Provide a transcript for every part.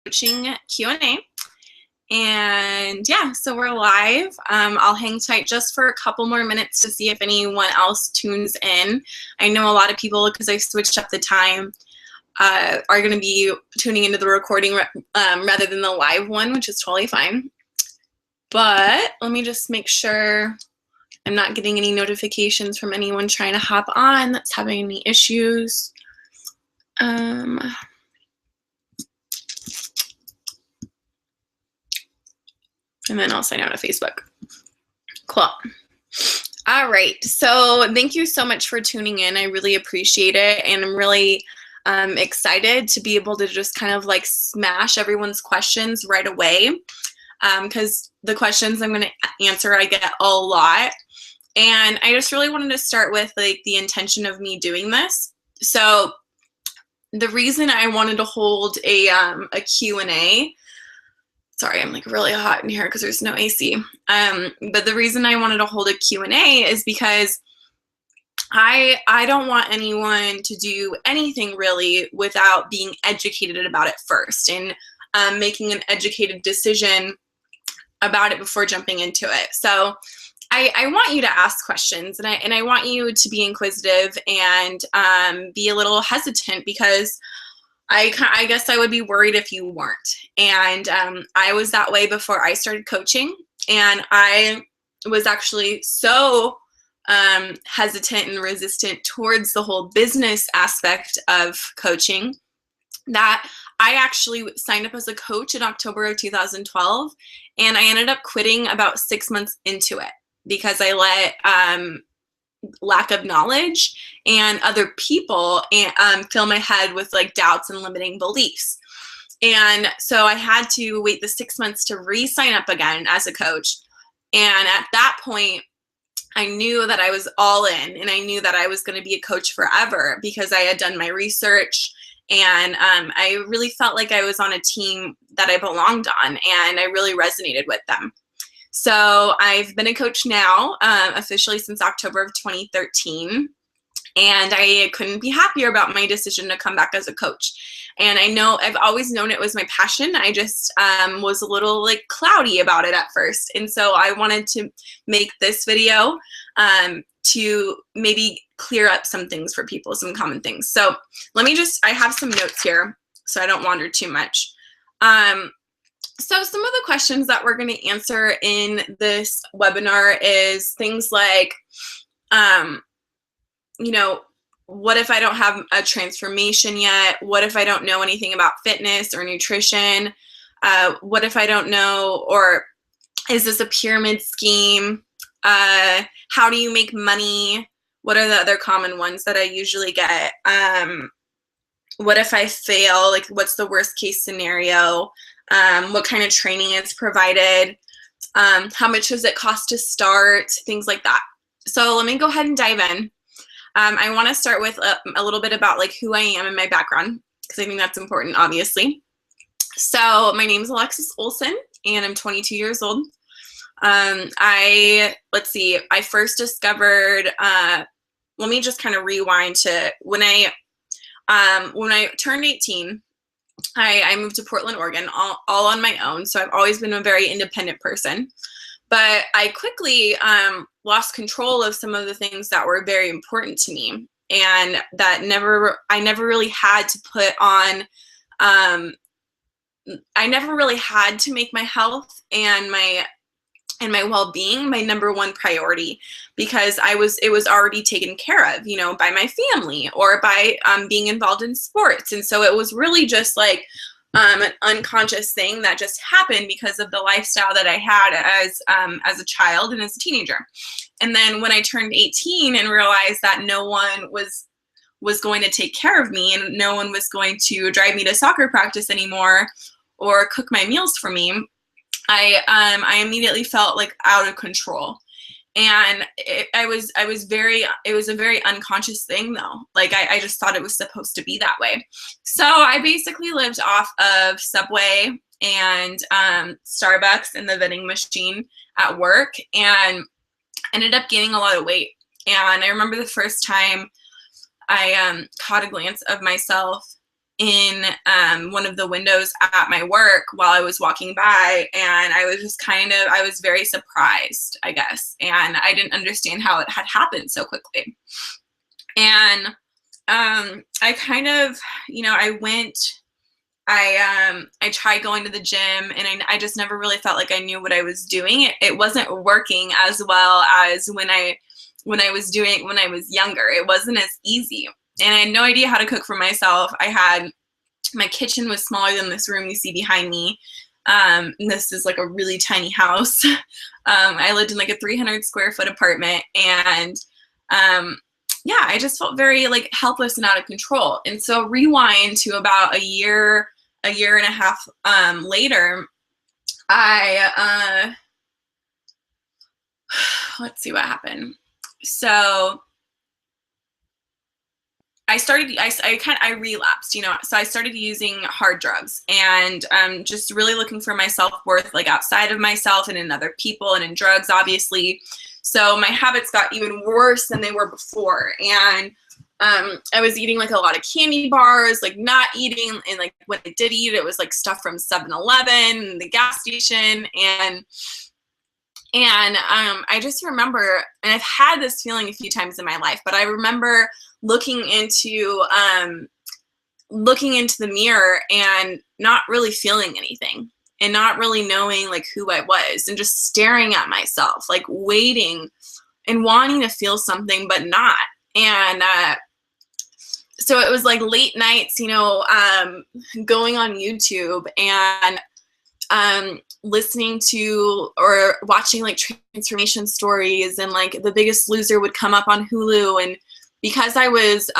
coaching Q&A. And yeah, so we're live. I'll hang tight just for a couple more minutes to see if anyone else tunes in. I know a lot of people, because I switched up the time, are going to be tuning into the recording rather than the live one, which is totally fine. But let me just make sure I'm not getting any notifications from anyone trying to hop on that's having any issues. And then I'll sign out of Facebook. Cool. All right. So thank you so much for tuning in. I really appreciate it. And I'm really excited to be able to just kind of like smash everyone's questions right away. Because the questions I'm going to answer, I get a lot. And I just really wanted to start with like the intention of me doing this. So the reason I wanted to hold a Q&A, sorry, I'm like really hot in here because there's no AC. But the reason I wanted to hold a Q&A is because I don't want anyone to do anything really without being educated about it first and making an educated decision about it before jumping into it. So I want you to ask questions, and I want you to be inquisitive and be a little hesitant, because I guess I would be worried if you weren't. And I was that way before I started coaching, and I was actually so hesitant and resistant towards the whole business aspect of coaching that I actually signed up as a coach in October of 2012, and I ended up quitting about 6 months into it because I let lack of knowledge and other people fill my head with like doubts and limiting beliefs. And so I had to wait the 6 months to re-sign up again as a coach. And at that point, I knew that I was all in, and I knew that I was going to be a coach forever because I had done my research, and I really felt like I was on a team that I belonged on, and I really resonated with them. So I've been a coach now officially since October of 2013, and I couldn't be happier about my decision to come back as a coach. And I know I've always known it was my passion. I just was a little like cloudy about it at first. And so I wanted to make this video to maybe clear up some things for people, some common things. So let me I have some notes here so I don't wander too much. So some of the questions that we're going to answer in this webinar is things like, you know, what if I don't have a transformation yet? What if I don't know anything about fitness or nutrition? What if I don't know, or is this a pyramid scheme? How do you make money? What are the other common ones that I usually get? What if I fail? Like, what's the worst case scenario? What kind of training is provided? How much does it cost to start? Things like that. So let me go ahead and dive in. I want to start with a little bit about like who I am and my background, because I think that's important, obviously. So my name is Alexis Olson, and I'm 22 years old. I first discovered, let me just kind of rewind to when I turned 18, I moved to Portland, Oregon, all on my own. So I've always been a very independent person. But I quickly lost control of some of the things that were very important to me, and that I never really had to put on, I never really had to make my health and my well-being my number one priority, because it was already taken care of, you know, by my family or by being involved in sports. And so it was really just like an unconscious thing that just happened because of the lifestyle that I had as a child and as a teenager. And then when I turned 18 and realized that no one was going to take care of me, and no one was going to drive me to soccer practice anymore or cook my meals for me, I immediately felt like out of control. And it was a very unconscious thing though. Like I just thought it was supposed to be that way. So I basically lived off of Subway and Starbucks and the vending machine at work, and ended up gaining a lot of weight. And I remember the first time I caught a glance of myself in one of the windows at my work while I was walking by, and I was just I was very surprised, I guess, and I didn't understand how it had happened so quickly. And I kind of, I tried going to the gym, and I just never really felt like I knew what I was doing. It wasn't working as well as when I was younger. It wasn't as easy, and I had no idea how to cook for myself. My kitchen was smaller than this room you see behind me. This is like a really tiny house. I lived in like a 300 square foot apartment, and yeah, I just felt very like helpless and out of control. And so rewind to about a year and a half later, let's see what happened. So I relapsed, so I started using hard drugs, and just really looking for my self-worth, like outside of myself and in other people and in drugs, obviously. So my habits got even worse than they were before. And I was eating like a lot of candy bars, like not eating. And like when I did eat, it was like stuff from 7-Eleven, the gas station. And I just remember, and I've had this feeling a few times in my life, but I remember looking into the mirror and not really feeling anything, and not really knowing like who I was, and just staring at myself, like waiting and wanting to feel something, but not. And so it was like late nights, going on YouTube and listening to or watching like transformation stories, and like The Biggest Loser would come up on Hulu. And because I was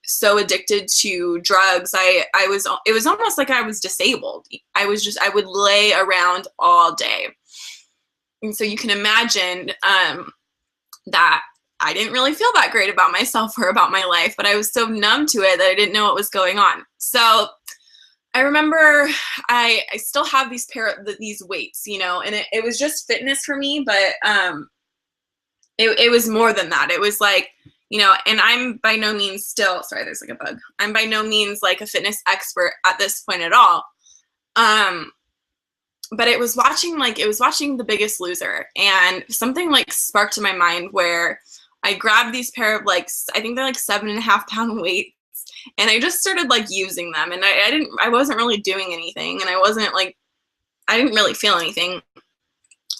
so addicted to drugs, it was almost like I was disabled. I would lay around all day. And so you can imagine that I didn't really feel that great about myself or about my life, but I was so numb to it that I didn't know what was going on. So I remember I still have these weights, and it was just fitness for me, but it was more than that. It was like, and I'm by no means sorry, there's like a bug. I'm by no means like a fitness expert at this point at all. But it was watching The Biggest Loser, and something like sparked in my mind where I grabbed these pair of like, I think they're like 7.5 pound weights, and I just started like using them, and I wasn't really doing anything, and I didn't really feel anything.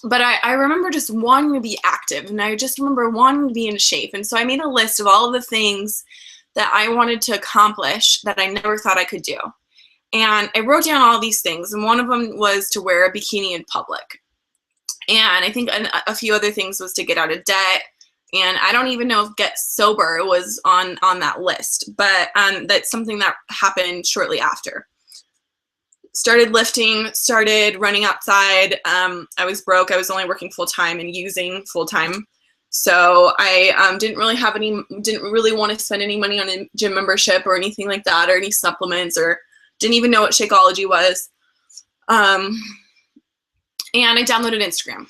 But I remember just wanting to be active, and I just remember wanting to be in shape. And so I made a list of all of the things that I wanted to accomplish that I never thought I could do. And I wrote down all these things, and one of them was to wear a bikini in public. And I think a few other things was to get out of debt. And I don't even know if get sober was on that list, but that's something that happened shortly after. Started lifting, started running outside. I was broke. I was only working full-time and using full-time. So I didn't really want to spend any money on a gym membership or anything like that, or any supplements, or didn't even know what Shakeology was. And I downloaded Instagram.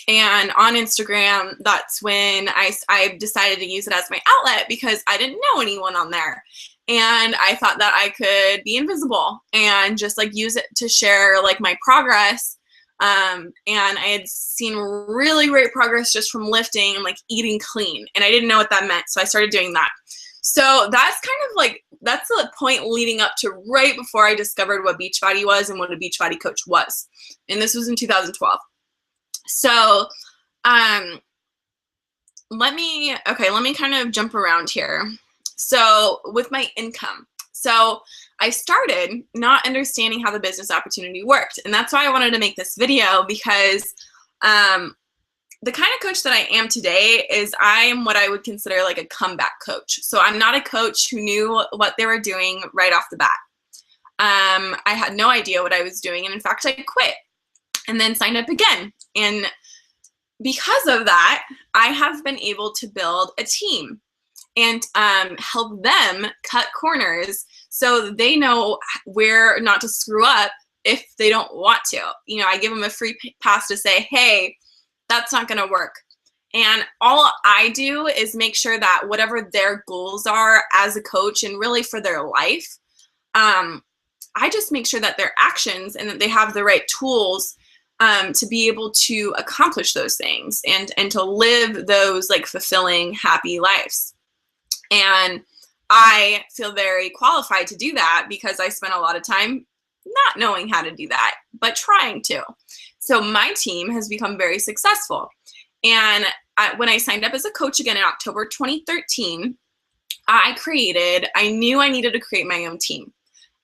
And on Instagram, that's when I decided to use it as my outlet, because I didn't know anyone on there. And I thought that I could be invisible and just like use it to share like my progress. And I had seen really great progress just from lifting and like eating clean. And I didn't know what that meant. So I started doing that. So that's kind of like, that's the point leading up to right before I discovered what Beachbody was and what a Beachbody coach was. And this was in 2012. So let me kind of jump around here. So with my income, so I started not understanding how the business opportunity worked. And that's why I wanted to make this video, because the kind of coach that I am today is I'm what I would consider like a comeback coach. So I'm not a coach who knew what they were doing right off the bat. I had no idea what I was doing. And in fact, I quit and then signed up again. And because of that, I have been able to build a team and help them cut corners so they know where not to screw up if they don't want to. I give them a free pass to say, hey, that's not going to work. And all I do is make sure that whatever their goals are as a coach and really for their life, I just make sure that their actions and that they have the right tools to be able to accomplish those things and to live those like fulfilling, happy lives. And I feel very qualified to do that because I spent a lot of time not knowing how to do that, but trying to. So my team has become very successful. And when I signed up as a coach again in October 2013, I knew I needed to create my own team.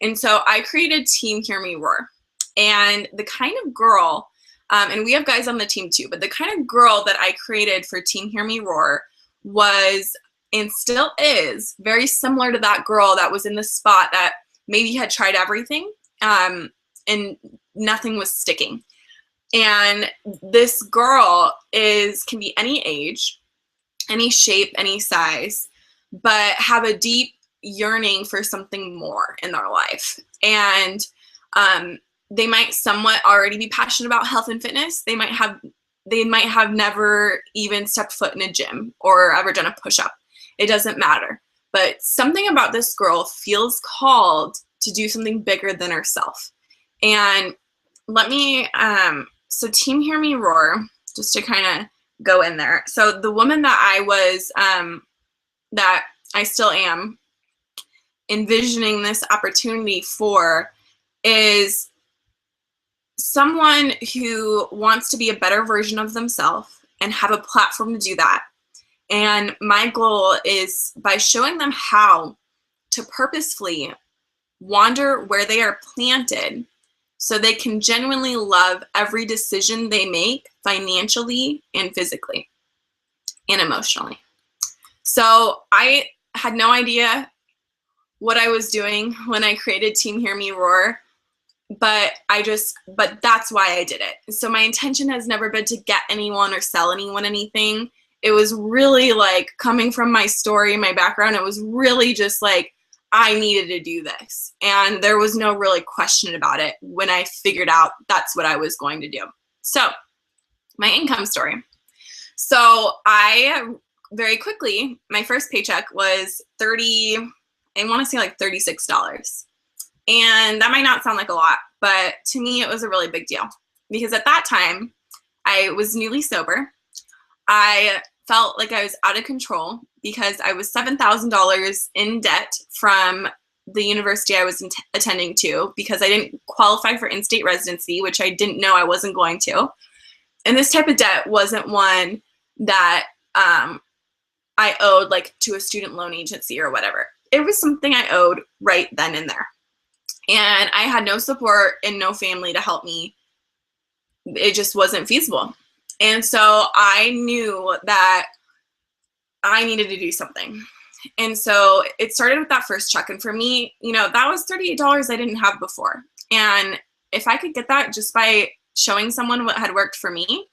And so I created Team Hear Me Roar. And the kind of girl, and we have guys on the team too, but the kind of girl that I created for Team Hear Me Roar was, and still is, very similar to that girl that was in the spot that maybe had tried everything and nothing was sticking. And this girl can be any age, any shape, any size, but have a deep yearning for something more in their life. And they might somewhat already be passionate about health and fitness. They might have never even stepped foot in a gym or ever done a push-up. It doesn't matter. But something about this girl feels called to do something bigger than herself. And so Team Hear Me Roar, just to kind of go in there. So the woman that I was, that I still am envisioning this opportunity for is someone who wants to be a better version of themselves and have a platform to do that. And my goal is by showing them how to purposefully wander where they are planted so they can genuinely love every decision they make financially and physically and emotionally. So I had no idea what I was doing when I created Team Hear Me Roar, but that's why I did it. So my intention has never been to get anyone or sell anyone anything. It was really like, coming from my story, my background, it was really just like, I needed to do this. And there was no really question about it when I figured out that's what I was going to do. So my income story. So I very quickly, my first paycheck was I want to say like $36. And that might not sound like a lot, but to me, it was a really big deal because at that time I was newly sober. I felt like I was out of control because I was $7,000 in debt from the university I was attending to because I didn't qualify for in-state residency, which I didn't know I wasn't going to. And this type of debt wasn't one that I owed like to a student loan agency or whatever. It was something I owed right then and there. And I had no support and no family to help me. It just wasn't feasible. And so I knew that I needed to do something. And so it started with that first check. And for me, that was $38 I didn't have before. And if I could get that just by showing someone what had worked for me.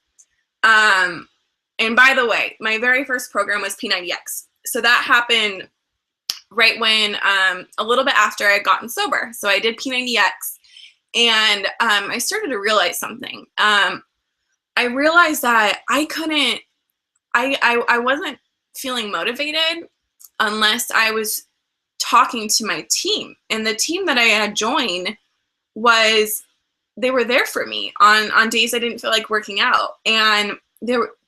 And by the way, my very first program was P90X. So that happened right when, a little bit after I had gotten sober. So I did P90X and I started to realize something. I realized that I wasn't feeling motivated unless I was talking to my team. And the team that I had joined they were there for me on days I didn't feel like working out. And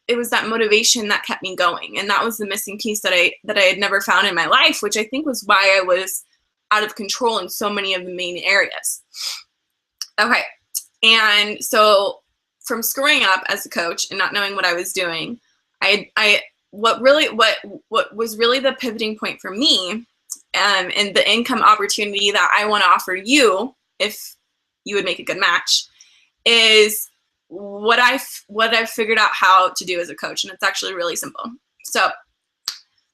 it was that motivation that kept me going. And that was the missing piece that I had never found in my life, which I think was why I was out of control in so many of the main areas. Okay. And so from screwing up as a coach and not knowing what I was doing, what was really the pivoting point for me, and the income opportunity that I want to offer you, if you would make a good match, is what I've figured out how to do as a coach, and it's actually really simple. So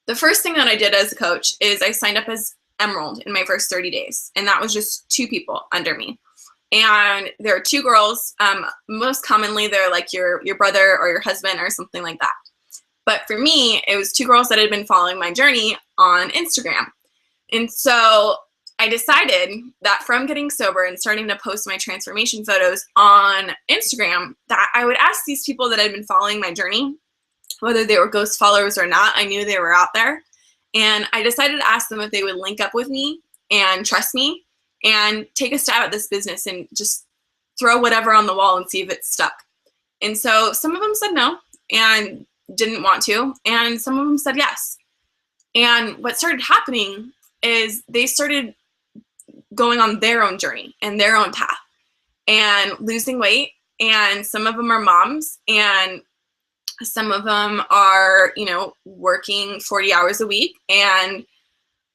the first thing that I did as a coach is I signed up as Emerald in my first 30 days, and that was just 2 people under me. And there are 2 girls. Most commonly, they're like your brother or your husband or something like that. But for me, it was 2 girls that had been following my journey on Instagram. And so I decided that from getting sober and starting to post my transformation photos on Instagram, that I would ask these people that had been following my journey, whether they were ghost followers or not. I knew they were out there. And I decided to ask them if they would link up with me and trust me and take a stab at this business and just throw whatever on the wall and see if it's stuck. And so some of them said no and didn't want to, and some of them said yes. And what started happening is they started going on their own journey and their own path and losing weight. And some of them are moms, and some of them are, you know, working 40 hours a week and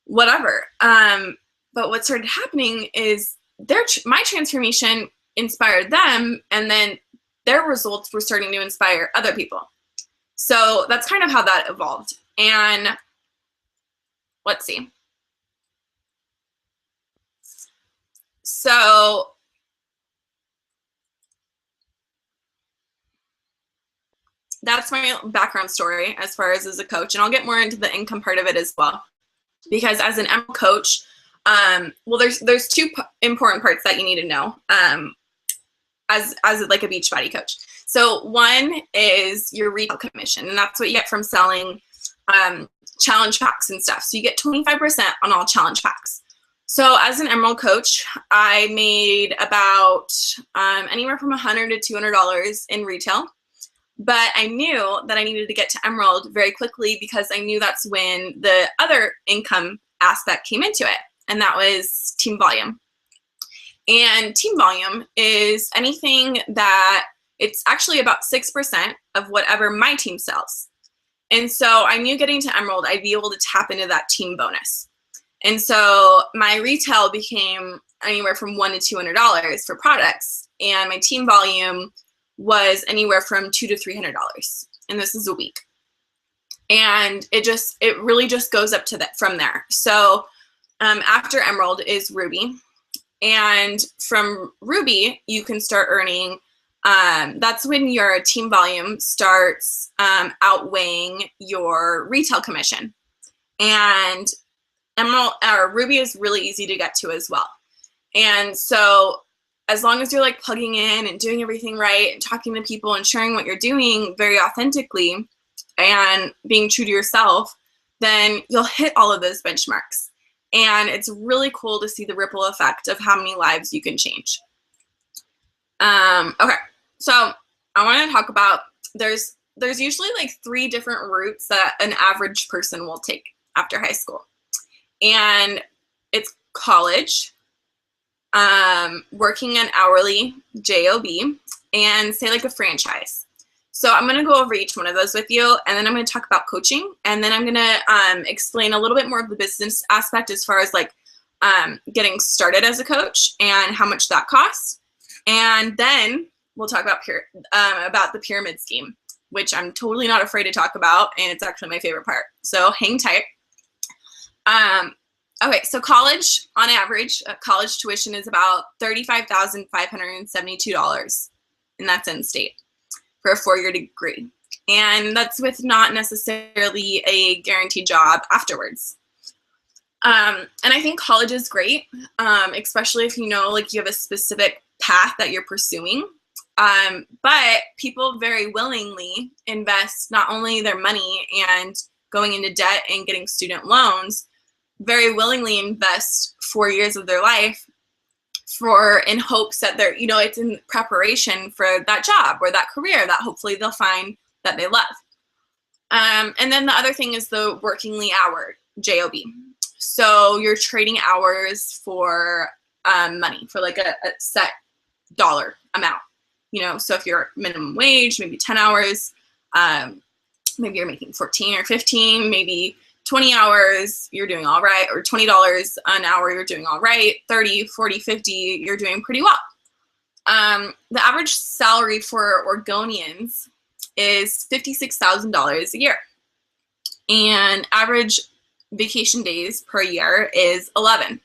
whatever. But what started happening is my transformation inspired them, and then their results were starting to inspire other people. So that's kind of how that evolved. And let's see. So that's my background story as far as a coach, and I'll get more into the income part of it as well. Because as an ML coach, well, there's two important parts that you need to know as like a Beachbody coach. So one is your retail commission, and that's what you get from selling challenge packs and stuff. So you get 25% on all challenge packs. So as an Emerald coach, I made about anywhere from $100 to $200 in retail. But I knew that I needed to get to Emerald very quickly because I knew that's when the other income aspect came into it, and that was team volume. And team volume is anything that it's actually about 6% of whatever my team sells. And so I knew getting to Emerald, I'd be able to tap into that team bonus. And so my retail became anywhere from $100 to $200 for products, and my team volume was anywhere from $200 to $300, and this is a week. And it really just goes up to that from there. So after Emerald is Ruby, and from Ruby you can start earning. That's when your team volume starts outweighing your retail commission, and Emerald or Ruby is really easy to get to as well. And so as long as you're like plugging in and doing everything right and talking to people and sharing what you're doing very authentically and being true to yourself, then you'll hit all of those benchmarks. And it's really cool to see the ripple effect of how many lives you can change. Okay, so I want to talk about, there's usually like 3 different routes that an average person will take after high school. And it's college, working an hourly job, and say like a franchise. So I'm going to go over each one of those with you, and then I'm going to talk about coaching, and then I'm going to explain a little bit more of the business aspect as far as like getting started as a coach and how much that costs. And then we'll talk about the pyramid scheme, which I'm totally not afraid to talk about, and it's actually my favorite part. So hang tight. Okay, so college, on average, college tuition is about $35,572, and that's in state for a 4-year degree. And that's with not necessarily a guaranteed job afterwards. And I think college is great, especially if you know like you have a specific path that you're pursuing. But people very willingly invest not only their money and going into debt and getting student loans, very willingly invest 4 years of their life in hopes that they're, it's in preparation for that job or that career that hopefully they'll find that they love. And then the other thing is the workingly hour job. So you're trading hours for money, for like a set dollar amount. So if you're minimum wage, maybe 10 hours, maybe you're making 14 or 15, maybe 20 hours, you're doing all right, or $20 an hour, you're doing all right, 30, 40, 50, you're doing pretty well. The average salary for Oregonians is $56,000 a year. And average vacation days per year is 11.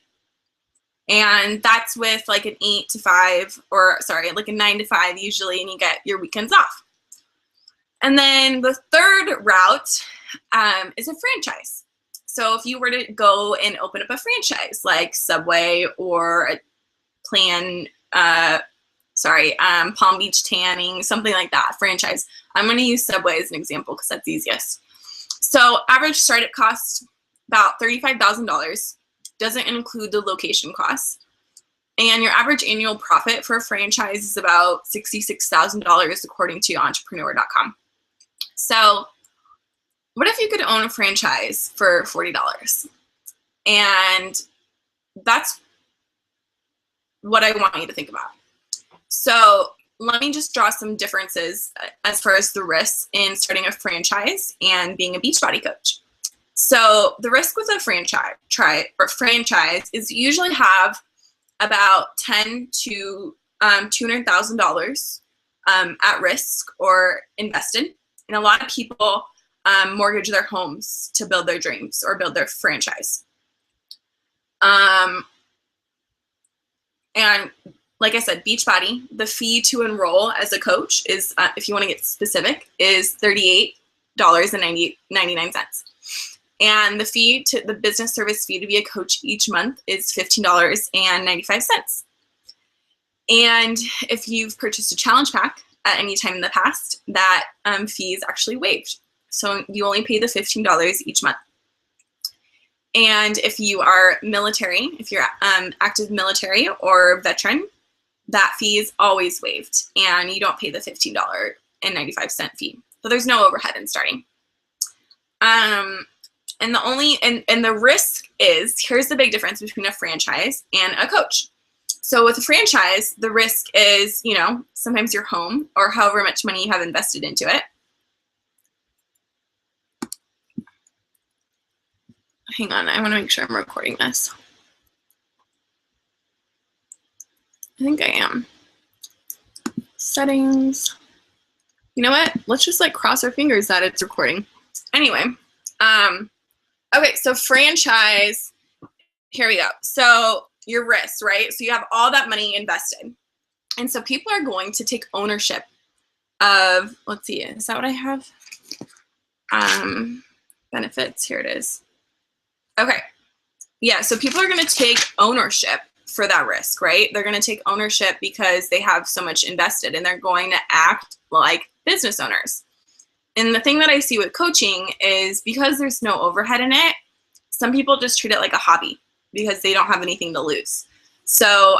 And that's with like an 8 to 5, like a 9 to 5 usually, and you get your weekends off. And then the third route is a franchise. So if you were to go and open up a franchise like Subway or Palm Beach Tanning, something like that, franchise. I'm going to use Subway as an example because that's easiest. So average startup cost about $35,000. Doesn't include the location costs. And your average annual profit for a franchise is about $66,000 according to entrepreneur.com. So what if you could own a franchise for $40? And that's what I want you to think about. So let me just draw some differences as far as the risks in starting a franchise and being a Beachbody coach. So the risk with a franchise is you usually have about $10,000 to $200,000 at risk or invested. And a lot of people mortgage their homes to build their dreams or build their franchise. And like I said, Beachbody, the fee to enroll as a coach is, if you want to get specific, is $38.99. And the fee to the business service fee to be a coach each month is $15.95. And if you've purchased a challenge pack at any time in the past, that fee is actually waived. So you only pay the $15 each month. And if you are military, if you're active military or veteran, that fee is always waived, and you don't pay the $15.95 fee. So there's no overhead in starting. And the risk is, here's the big difference between a franchise and a coach. So with a franchise, the risk is, you know, sometimes your home or however much money you have invested into it. Hang on, I want to make sure I'm recording this. I think I am. Settings. You know what? Let's just like cross our fingers that it's recording. Anyway, okay, so franchise, here we go. So your risks, right? So you have all that money invested. And so people are going to take ownership of, let's see, is that what I have? Benefits, here it is. Okay, yeah, so people are gonna take ownership for that risk, right? They're gonna take ownership because they have so much invested, and they're going to act like business owners. And the thing that I see with coaching is because there's no overhead in it, some people just treat it like a hobby because they don't have anything to lose. So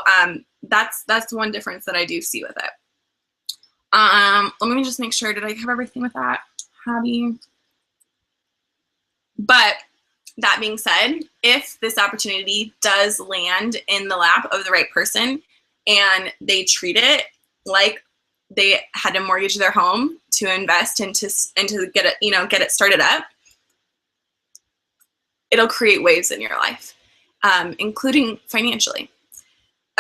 that's one difference that I do see with it. Let me just make sure, did I have everything with that? Hobby. But that being said, if this opportunity does land in the lap of the right person and they treat it like they had to mortgage their home to invest and to get it, get it started up, it'll create waves in your life, including financially.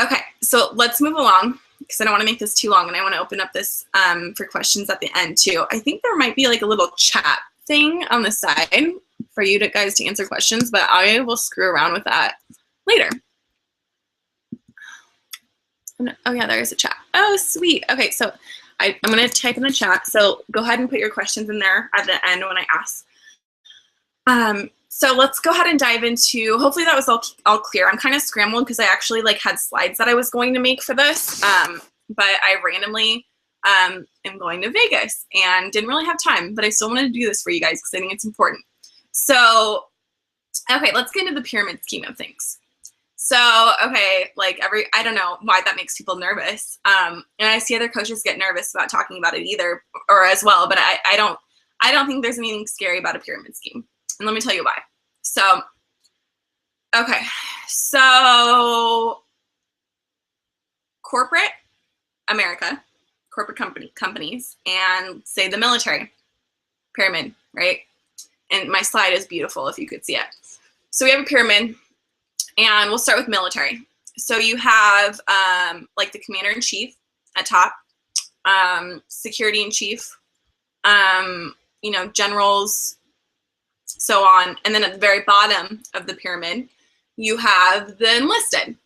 Okay, so let's move along because I don't want to make this too long, and I want to open up this for questions at the end too. I think there might be like a little chat thing on the side for you guys to answer questions, but I will screw around with that later. Oh yeah, there is a chat. Oh, sweet. Okay, so I'm going to type in the chat. So go ahead and put your questions in there at the end when I ask. So let's go ahead and dive into, hopefully that was all clear. I'm kind of scrambled because I actually had slides that I was going to make for this, but I randomly am going to Vegas and didn't really have time, but I still wanted to do this for you guys because I think it's important. So, okay, let's get into the pyramid scheme of things. So, okay, I don't know why that makes people nervous. And I see other coaches get nervous about talking about it either, or as well, but I don't think there's anything scary about a pyramid scheme. And let me tell you why. So, okay, so corporate America, corporate companies, and say the military pyramid, right? And my slide is beautiful if you could see it. So we have a pyramid, and we'll start with military. So you have like the commander-in-chief at top, security-in-chief, generals, so on. And then at the very bottom of the pyramid, you have the enlisted.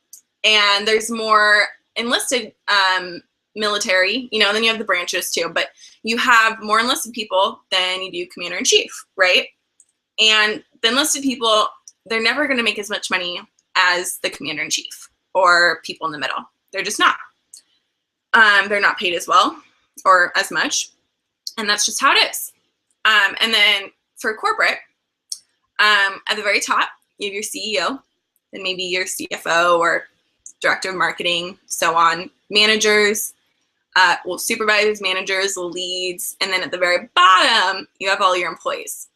And there's more enlisted military, then you have the branches too, but you have more enlisted people than you do commander-in-chief, right? And the enlisted people, they're never going to make as much money as the commander-in-chief or people in the middle. They're just not. They're not paid as well or as much, and that's just how it is. And then for corporate, at the very top, you have your CEO, then maybe your CFO or director of marketing, so on, managers, well, supervisors, managers, leads, and then at the very bottom, you have all your employees.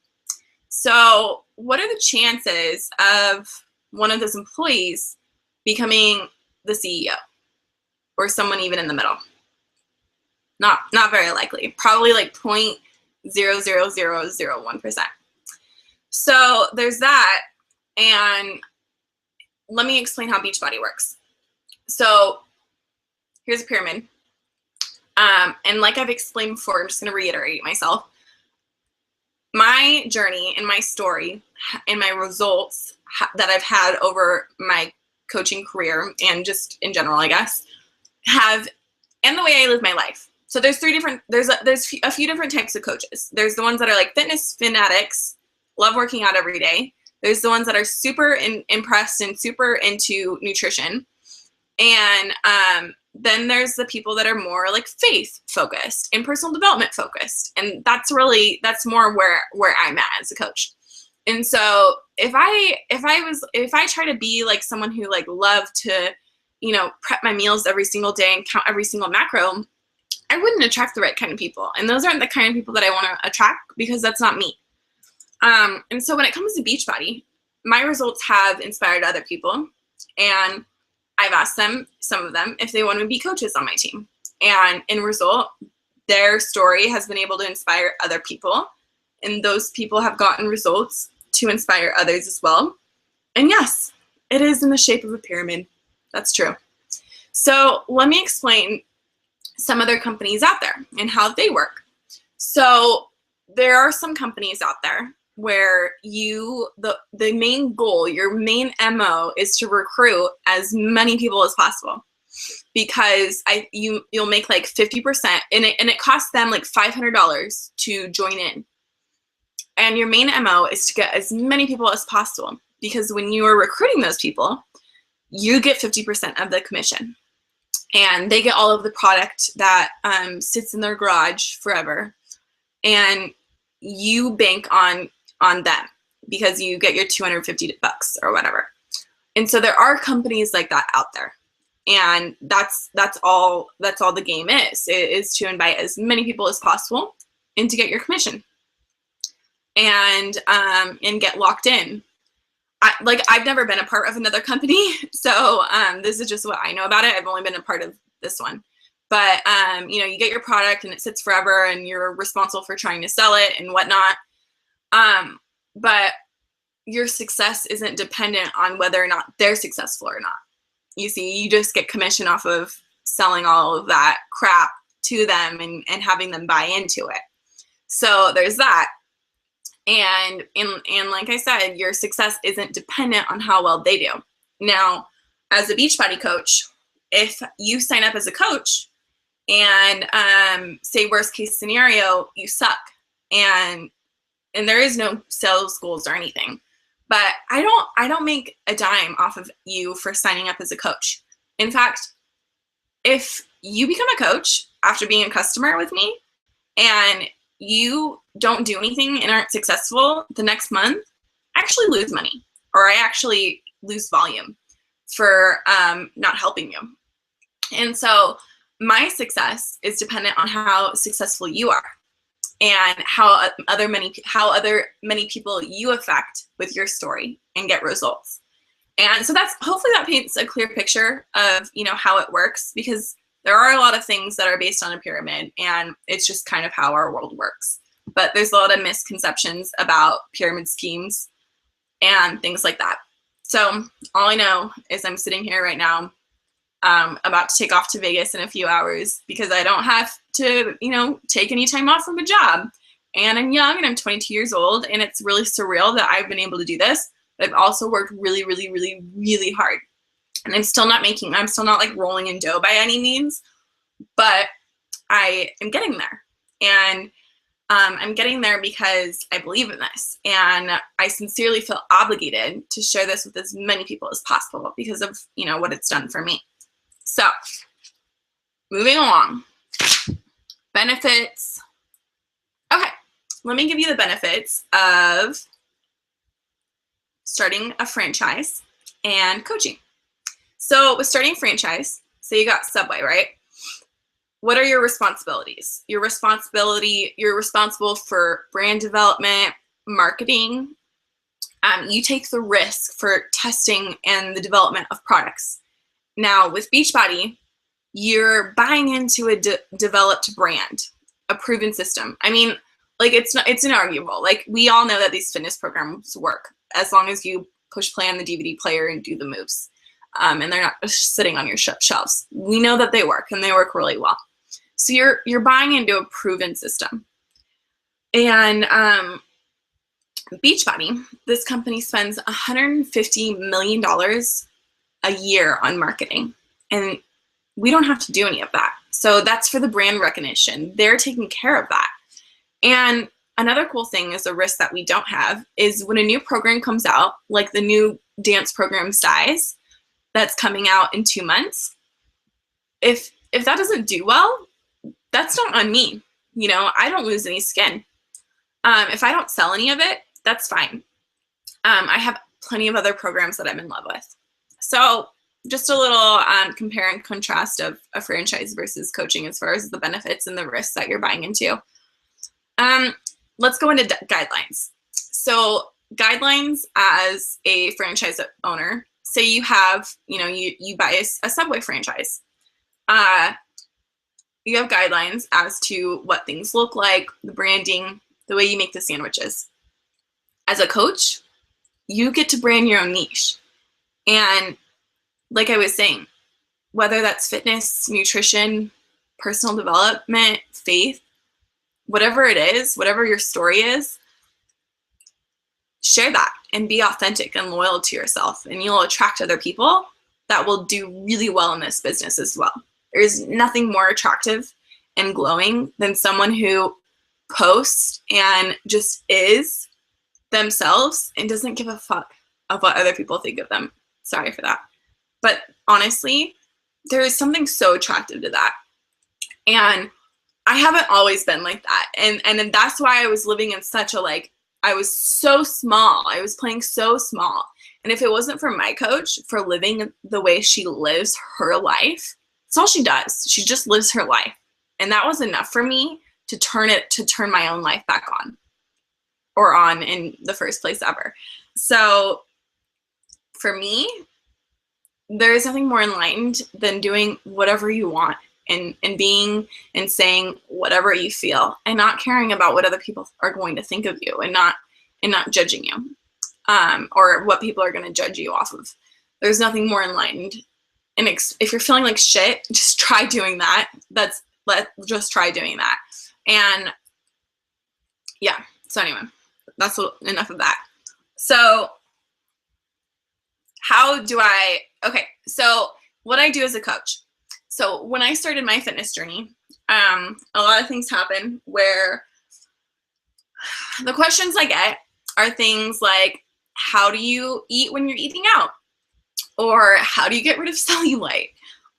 So what are the chances of one of those employees becoming the CEO or someone even in the middle? Not very likely. Probably like 0.00001%. So there's that, and let me explain how Beachbody works. So here's a pyramid. And like I've explained before, I'm just going to reiterate myself. My journey and my story and my results that I've had over my coaching career and just in general, I guess, and the way I live my life. So there's there's a few different types of coaches. There's the ones that are like fitness fanatics, love working out every day. There's the ones that are super impressed and super into nutrition. And then there's the people that are more like faith focused and personal development focused. And that's more where I'm at as a coach. And so if I try to be like someone who like loved to, prep my meals every single day and count every single macro, I wouldn't attract the right kind of people. And those aren't the kind of people that I want to attract because that's not me. And so when it comes to Beachbody, my results have inspired other people, and I've asked some of them, if they want to be coaches on my team. And in result, their story has been able to inspire other people, and those people have gotten results to inspire others as well. And yes, it is in the shape of a pyramid. That's true. So let me explain some other companies out there and how they work. So there are some companies out there where the main goal, your main MO is to recruit as many people as possible, because you'll make like 50%, and it costs them like $500 to join in. And your main MO is to get as many people as possible, because when you are recruiting those people, you get 50% of the commission, and they get all of the product that sits in their garage forever, and you bank on them because you get your $250 or whatever. And so there are companies like that out there, and that's all the game is to invite as many people as possible and to get your commission and get locked in. I've never been a part of another company, so this is just what I know about it. I've only been a part of this one. But you get your product and it sits forever, and you're responsible for trying to sell it and whatnot. But your success isn't dependent on whether or not they're successful or not. You see, you just get commission off of selling all of that crap to them and having them buy into it. So there's that. And like I said, your success isn't dependent on how well they do. Now, as a Beachbody coach, if you sign up as a coach and say worst case scenario, you suck, and there is no sales goals or anything, but I don't make a dime off of you for signing up as a coach. In fact, if you become a coach after being a customer with me and you don't do anything and aren't successful the next month, I actually lose money, or I actually lose volume for not helping you. And so my success is dependent on how successful you are and how many people you affect with your story and get results. And so hopefully that paints a clear picture of how it works, because there are a lot of things that are based on a pyramid, and it's just kind of how our world works. But there's a lot of misconceptions about pyramid schemes and things like that. So all I know is I'm sitting here right now, about to take off to Vegas in a few hours, because I don't have to, take any time off from a job. And I'm young, and I'm 22 years old, and it's really surreal that I've been able to do this. But I've also worked really, really, really, really hard. And I'm still not like rolling in dough by any means, but I am getting there. And I'm getting there because I believe in this, and I sincerely feel obligated to share this with as many people as possible because of, what it's done for me. So moving along, benefits. Okay, let me give you the benefits of starting a franchise and coaching. So with starting a franchise, say you got Subway, right? What are your responsibilities? You're responsible for brand development, marketing. You take the risk for testing and the development of products. Now with Beachbody, you're buying into a developed brand, a proven system. I mean, like it's inarguable. Like we all know that these fitness programs work as long as you push play on the DVD player and do the moves. And they're not just sitting on your shelves. We know that they work, and they work really well. So you're buying into a proven system. And Beachbody, this company spends $150 million a year on marketing, and we don't have to do any of that. So that's for the brand recognition. They're taking care of that. And another cool thing is a risk that we don't have is when a new program comes out, like the new dance program Size that's coming out in 2 months, if that doesn't do well, that's not on me. You know, I don't lose any skin. If I don't sell any of it, that's fine. I have plenty of other programs that I'm in love with. So just a little compare and contrast of a franchise versus coaching as far as the benefits and the risks that you're buying into. Let's go into guidelines. So guidelines as a franchise owner, say you have, you buy a Subway franchise. You have guidelines as to what things look like, the branding, the way you make the sandwiches. As a coach, you get to brand your own niche. And like I was saying, whether that's fitness, nutrition, personal development, faith, whatever it is, whatever your story is, share that and be authentic and loyal to yourself. And you'll attract other people that will do really well in this business as well. There's nothing more attractive and glowing than someone who posts and just is themselves and doesn't give a fuck of what other people think of them. Sorry for that. But honestly, there is something so attractive to that. And I haven't always been like that. And that's why I was living in such a, I was so small. I was playing so small. And if it wasn't for my coach for living the way she lives her life, that's all she does. She just lives her life. And that was enough for me to turn my own life back on, or on in the first place ever. So for me, there is nothing more enlightened than doing whatever you want and being and saying whatever you feel and not caring about what other people are going to think of you and not judging you or what people are going to judge you off of. There's nothing more enlightened. And if you're feeling like shit, just try doing that. Just try doing that. And yeah, so anyway, that's enough of that. So so what I do as a coach. So when I started my fitness journey, a lot of things happen where the questions I get are things like, how do you eat when you're eating out? Or how do you get rid of cellulite?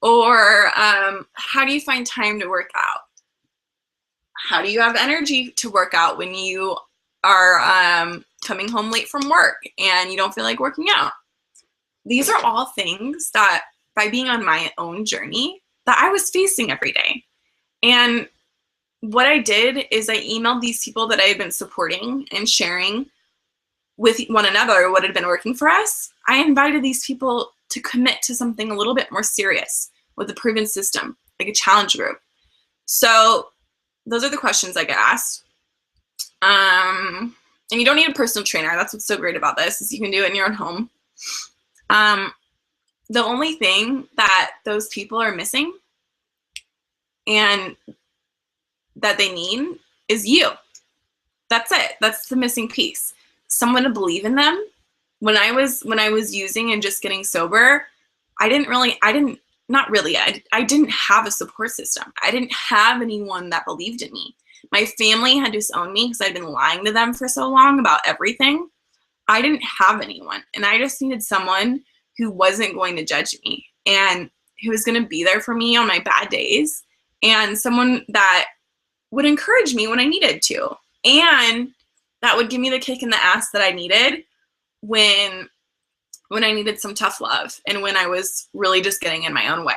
Or how do you find time to work out? How do you have energy to work out when you are coming home late from work and you don't feel like working out? These are all things that, by being on my own journey, that I was facing every day. And what I did is I emailed these people that I had been supporting and sharing with one another what had been working for us. I invited these people to commit to something a little bit more serious with a proven system, like a challenge group. So those are the questions I get asked. And you don't need a personal trainer. That's what's so great about this, is you can do it in your own home. The only thing that those people are missing and that they need is you. That's it. That's the missing piece. Someone to believe in them. When I was using and just getting sober, I didn't have a support system. I didn't have anyone that believed in me. My family had disowned me because I'd been lying to them for so long about everything. I didn't have anyone, and I just needed someone who wasn't going to judge me and who was going to be there for me on my bad days, and someone that would encourage me when I needed to, and that would give me the kick in the ass that I needed when when I needed some tough love, and when I was really just getting in my own way.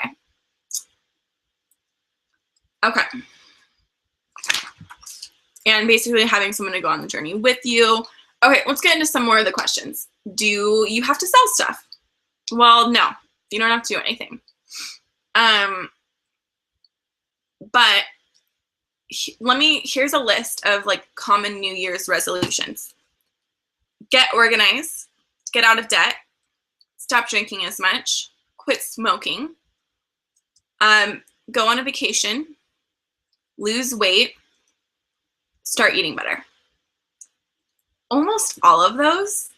Okay. And basically having someone to go on the journey with you. Okay, let's get into some more of the questions. Do you have to sell stuff? Well, no, you don't have to do anything. But here's a list of like common New Year's resolutions. Get organized, get out of debt, stop drinking as much, quit smoking, go on a vacation, lose weight, start eating better. Almost all of those,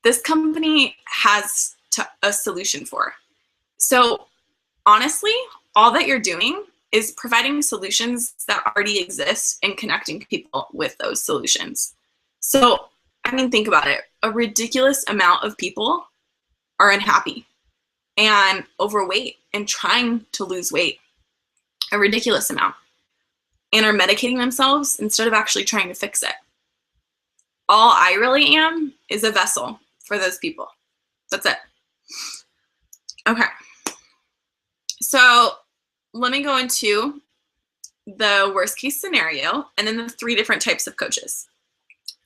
this company has a solution for. So honestly, all that you're doing is providing solutions that already exist and connecting people with those solutions. So, I mean, think about it. A ridiculous amount of people are unhappy and overweight and trying to lose weight. A ridiculous amount. And are medicating themselves instead of actually trying to fix it. All I really am is a vessel for those people. That's it. Okay. So let me go into the worst case scenario and then the 3 different types of coaches.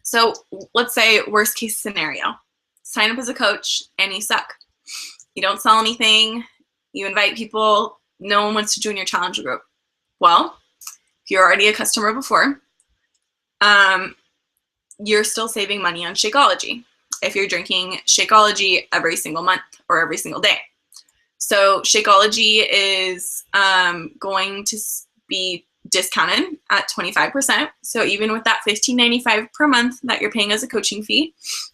So let's say worst case scenario. Sign up as a coach and you suck. You don't sell anything. You invite people. No one wants to join your challenge group. Well, if you're already a customer before, you're still saving money on Shakeology if you're drinking Shakeology every single month or every single day. So Shakeology is going to be discounted at 25%. So even with that $15.95 per month that you're paying as a coaching fee,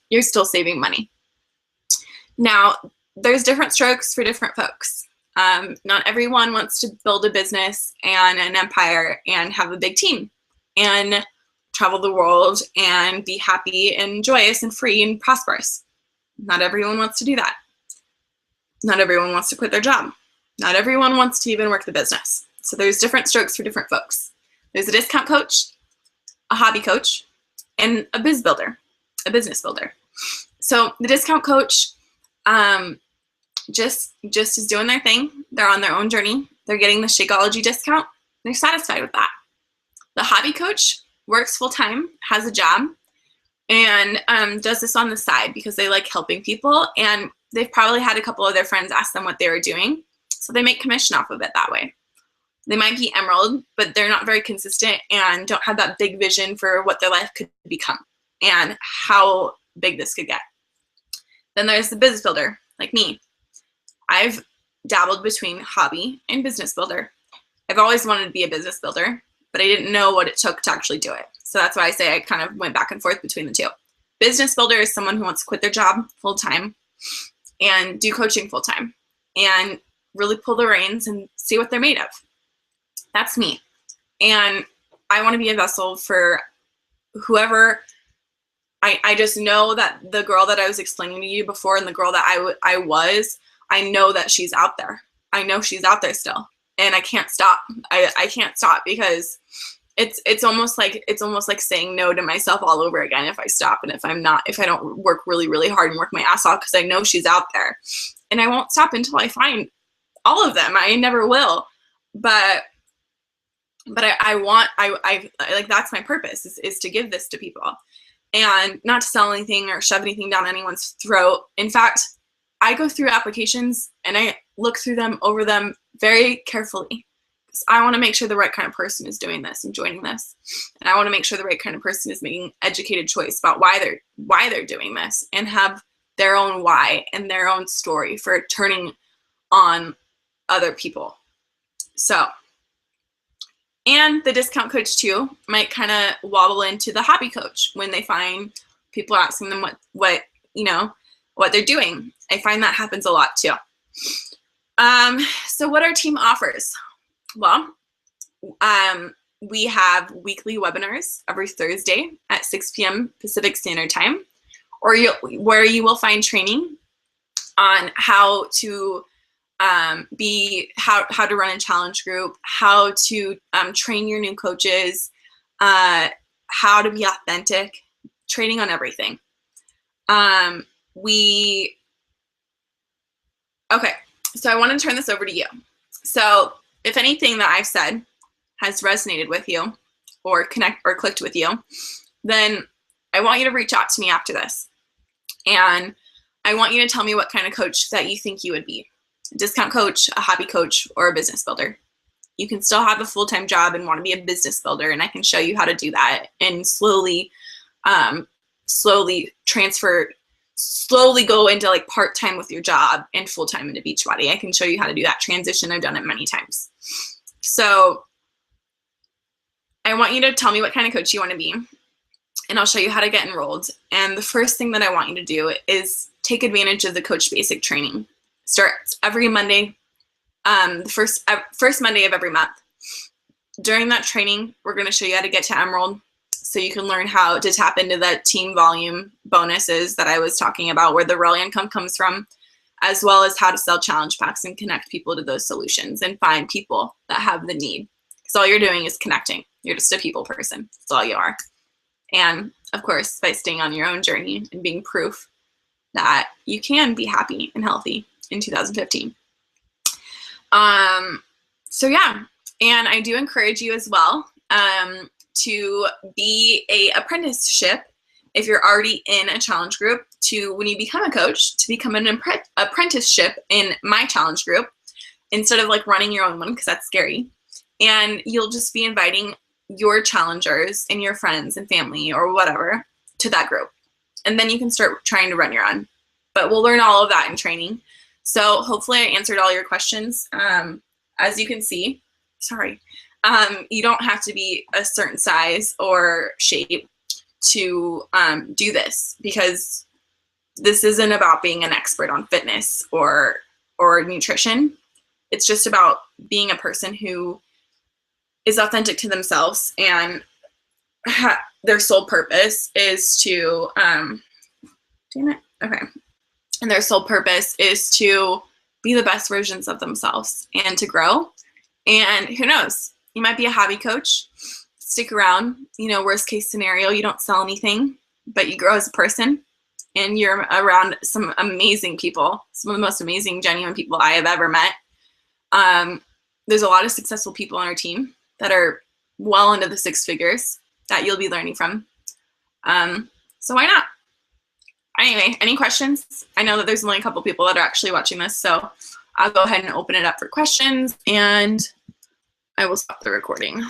you're still saving money. Now, there's different strokes for different folks. Not everyone wants to build a business and an empire and have a big team and travel the world and be happy and joyous and free and prosperous. Not everyone wants to do that. Not everyone wants to quit their job. Not everyone wants to even work the business. So there's different strokes for different folks. There's a discount coach, a hobby coach, and a biz builder, a business builder. So the discount coach just is doing their thing. They're on their own journey. They're getting the Shakeology discount. They're satisfied with that. The hobby coach works full-time, has a job, and does this on the side because they like helping people, and they've probably had a couple of their friends ask them what they were doing, so they make commission off of it that way. They might be Emerald, but they're not very consistent and don't have that big vision for what their life could become and how big this could get. Then there's the business builder, like me. I've dabbled between hobby and business builder. I've always wanted to be a business builder, but I didn't know what it took to actually do it. So that's why I say I kind of went back and forth between the two. Business builder is someone who wants to quit their job full-time and do coaching full-time and really pull the reins and see what they're made of. That's me. And I want to be a vessel for whoever. I just know that the girl that I was explaining to you before and the girl that I know that she's out there. I know she's out there still. And I can't stop. I can't stop because it's almost like saying no to myself all over again if I stop and if I don't work really, really hard and work my ass off, because I know she's out there. And I won't stop until I find all of them. I never will. But I like, that's my purpose is to give this to people and not to sell anything or shove anything down anyone's throat. In fact, I go through applications and I look through them over them very carefully because I want to make sure the right kind of person is doing this and joining this. And I want to make sure the right kind of person is making educated choice about why they're doing this and have their own why and their own story for turning on other people. So, and the discount coach too might kind of wobble into the hobby coach when they find people asking them what they're doing. I find that happens a lot too. So what our team offers? Well, we have weekly webinars every Thursday at 6 p.m. Pacific Standard Time, where you will find training on how to how to run a challenge group, how to train your new coaches, how to be authentic, training on everything. We Okay, so I want to turn this over to you. So if anything that I've said has resonated with you or clicked with you, then I want you to reach out to me after this. And I want you to tell me what kind of coach that you think you would be. A discount coach, a hobby coach, or a business builder. You can still have a full-time job and want to be a business builder, and I can show you how to do that and slowly go into like part-time with your job and full-time into Beachbody. I can show you how to do that transition. I've done it many times. So I want you to tell me what kind of coach you want to be, and I'll show you how to get enrolled. And the first thing that I want you to do is take advantage of the Coach Basic training. Starts every Monday, the first Monday of every month. During that training, we're going to show you how to get to Emerald, so you can learn how to tap into that team volume bonuses that I was talking about, where the real income comes from, as well as how to sell challenge packs and connect people to those solutions and find people that have the need. Because all you're doing is connecting. You're just a people person. That's all you are. And of course, by staying on your own journey and being proof that you can be happy and healthy in 2015. So yeah, and I do encourage you as well to be a apprenticeship if you're already in a challenge group, to when you become a coach, to become an apprenticeship in my challenge group instead of like running your own one, because that's scary. And you'll just be inviting your challengers and your friends and family or whatever to that group. And then you can start trying to run your own. But we'll learn all of that in training. So hopefully I answered all your questions. As you can see, you don't have to be a certain size or shape to do this, because this isn't about being an expert on fitness or nutrition. It's just about being a person who is authentic to themselves, and their sole purpose is to, and their sole purpose is to be the best versions of themselves and to grow. And who knows, you might be a hobby coach, stick around, worst case scenario, you don't sell anything, but you grow as a person and you're around some amazing people, some of the most amazing, genuine people I have ever met. There's a lot of successful people on our team that are well into the six figures that you'll be learning from. So why not? Anyway, any questions? I know that there's only a couple people that are actually watching this, so I'll go ahead and open it up for questions, and I will stop the recording.